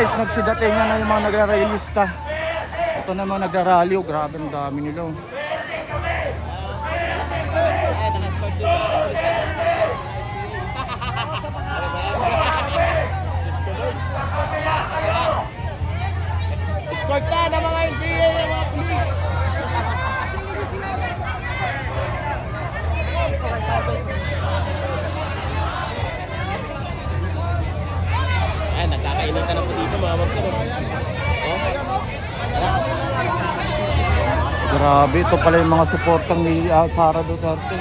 Guys, nagsidatingan na yung mga nagraralista. Ito na mga nagrarally. Oh, grabe ang dami nila. Oh. Escort na ng mga NPA ng mga police. Ayan, nagkakainitan na po dito mga magsano. Grabe, ito pala yung mga supportang ni Sara Duterte.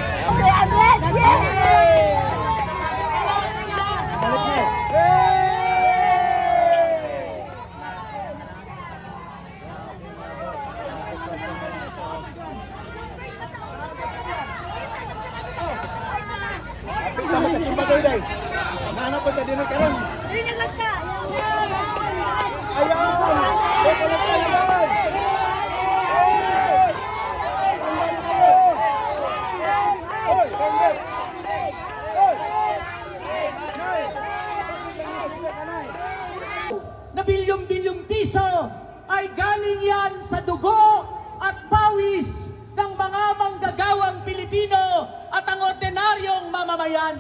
Na bilyong-bilyong piso ay galing yan sa dugo at pawis ng mga manggagawang Pilipino at ang ordinaryong mamamayan.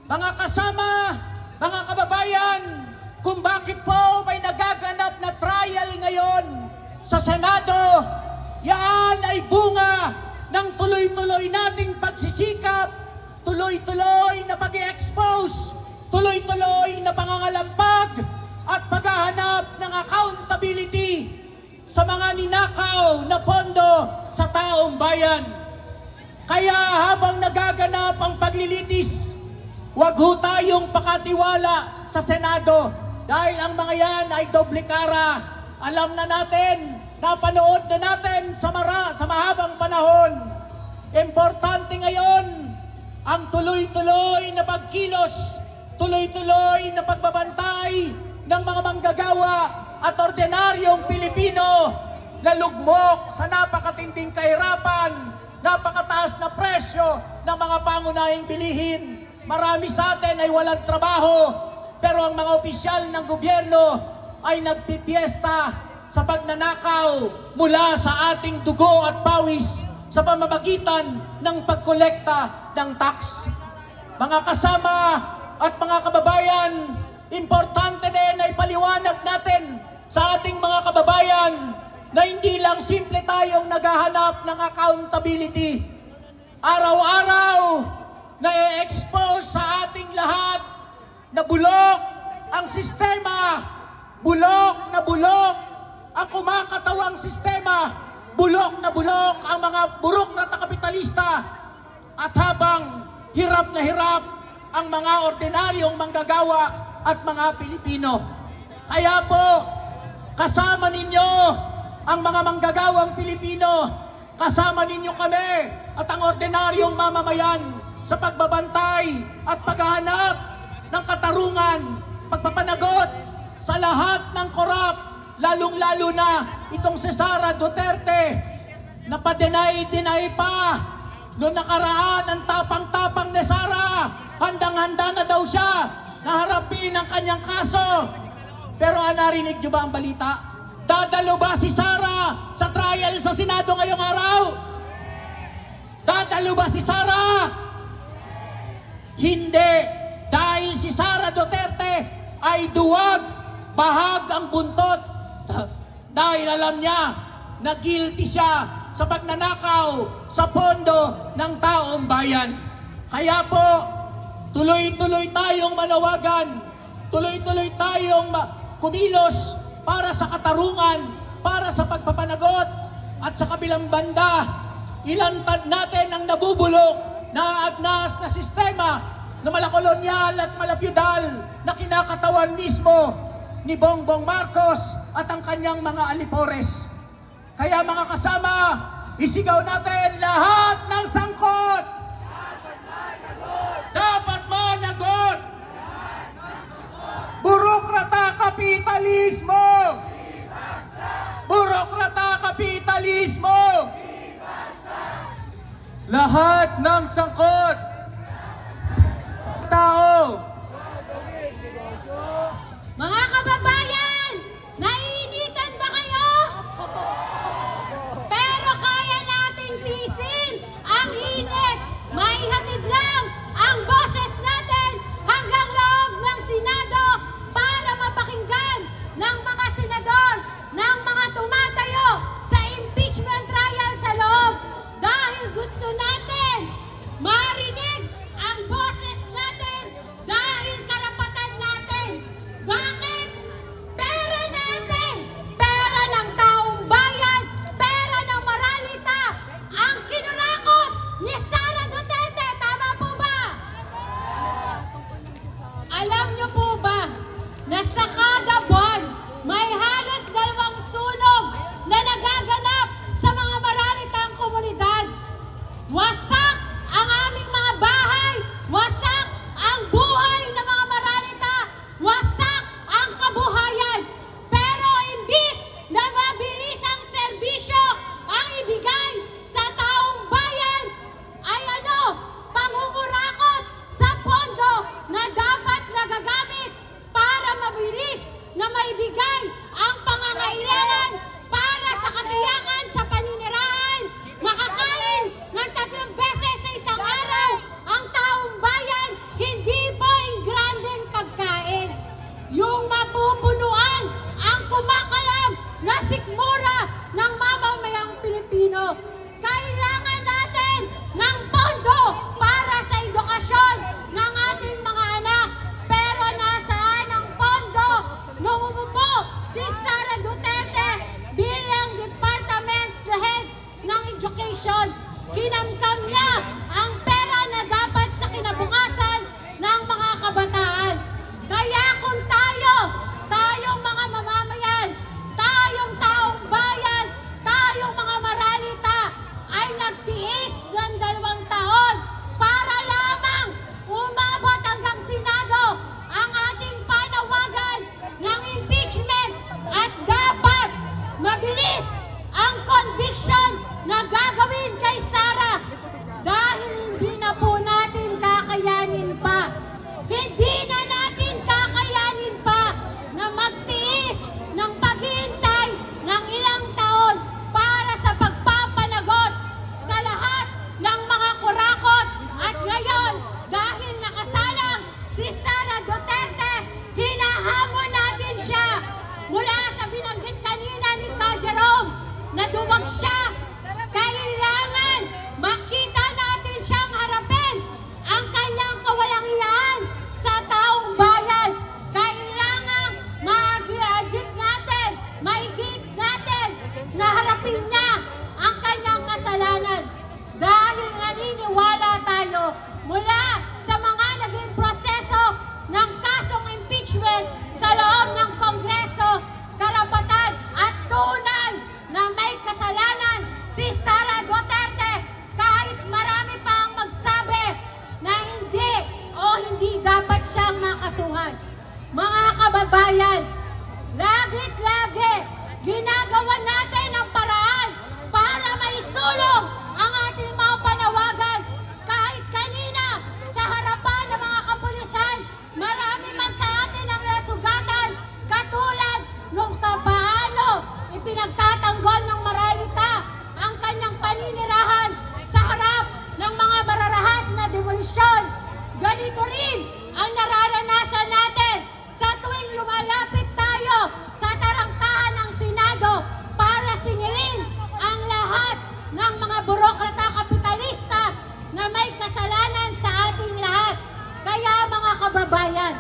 Mga kasama, mga kababayan, kung bakit po may nagaganap na trial ngayon sa Senado, yan ay bunga ng tuloy-tuloy nating pagsisikap, tuloy-tuloy na pag-i-expose, tuloy-tuloy na pangangalampag at paghahanap ng accountability sa mga ninakaw na pondo sa taong bayan. Kaya habang nagaganap ang paglilitis, huwag ho tayong pakatiwala sa Senado dahil ang mga yan ay doble kara. Alam na natin, napanood na natin sa mahabang panahon. Importante ngayon ang tuloy-tuloy na pagkilos, tuloy-tuloy na pagbabantay ng mga manggagawa at ordinaryong Pilipino na lugmok sa napakatinding kahirapan, napakataas na presyo ng mga pangunahing bilihin. Marami sa atin ay walang trabaho, pero ang mga opisyal ng gobyerno ay nagpipiesta sa pagnanakaw mula sa ating dugo at pawis sa pamamagitan ng pagkolekta ng tax. Mga kasama at mga kababayan, importante din ay paliwanag natin sa ating mga kababayan na hindi lang simple tayong naghahanap ng accountability. Araw-araw na-expose sa ating lahat na bulok ang sistema, bulok na bulok ang kumakatawang sistema, bulok na bulok ang mga burokrata kapitalista, at habang hirap na hirap ang mga ordinaryong manggagawa at mga Pilipino. Kaya po, kasama ninyo ang mga manggagawang Pilipino, kasama ninyo kami at ang ordinaryong mamamayan sa pagbabantay at paghahanap ng katarungan, pagpapanagot sa lahat ng korap, lalong-lalo na itong si Sara Duterte na pa-deny pa. Noong nakaraan, ang tapang-tapang ni Sara, handang-handa na daw siya naharapin ang kanyang kaso. Pero narinig niyo ba ang balita? Dadalo ba si Sara sa trial sa Senado ngayong araw? Dadalo ba si Sara? Hindi. Dahil si Sara Duterte ay duwag, bahag ang buntot. Dahil alam niya na guilty siya sa pagnanakaw sa pondo ng taong bayan. Kaya po, tuloy-tuloy tayong manawagan, tuloy-tuloy tayong kumilos para sa katarungan, para sa pagpapanagot, at sa kabilang banda, ilantad natin ang nabubulok na agnas na sistema na malakolonyal at malapyudal na kinakatawan mismo ni Bongbong Marcos at ang kanyang mga alipores. Kaya mga kasama, isigaw natin lahat ng sangkot! Dapat managot! Burokrata kapitalismo! Burokrata kapitalismo! Lahat ng sangkot! Tao! Mga kababayan! pagsikmura ng mamamayang Pilipino. Kailangan natin ng pondo para sa edukasyon ng ating mga anak. Pero nasaan ang pondo nung umupo si Sara Duterte bilang Department Head ng Education? Kinamkam niya ang pera na dapat sa kinabukasan ng mga kabataan. Kaya kung tayong mga mamamayan, tayong taong bayan, tayong mga maralita ay nagtiis ng 2 taon para lamang umabot hanggang Senado ang ating panawagan ng impeachment at dapat mabilis ang conviction na gagawin kay Sara dahil hindi na po natin kakayanin pa. Hindi na natin kakayanin pa na magtiis ng paghihintay ng ilang taon para sa pagpapanagot sa lahat ng mga kurakot. At ngayon, dahil nakasalang si Sara Duterte, hinahamon natin siya mula sa binanggit kanina ni Ka Jerome na duwag siya. Kailangan makita natin siyang harapin ang kanyang kawalang-iyaan sa taong bayan. Kailangan ma-adjust natin, maigit natin na harapin niya ang kanyang kasalanan. Dahil naniniwala tayo mula sa mga naging proseso ng kasong impeachment sa loob ng Kongreso, karapatan at tunay na may kasalanan si Sara Duterte, kahit marami pa ang magsabi na hindi dapat siyang makasuhan. Mga kababayan, lagit-lagi ginagawa natin ang paraan para maisulong ang ating mga panawagan. Kahit kanina sa harapan ng mga kapulisan, marami man sa atin ang nasugatan, katulad nung paano ipinagtatanggol ng maralita ang kanyang paninirahan sa harap ng mga mararahas na demolisyon. Ganito rin ang nararanasan natin sa tuwing lumalapit tayo sa tarangkahan ng Senado para singilin ang lahat ng mga burokrata kapitalista na may kasalanan sa ating lahat. Kaya mga kababayan,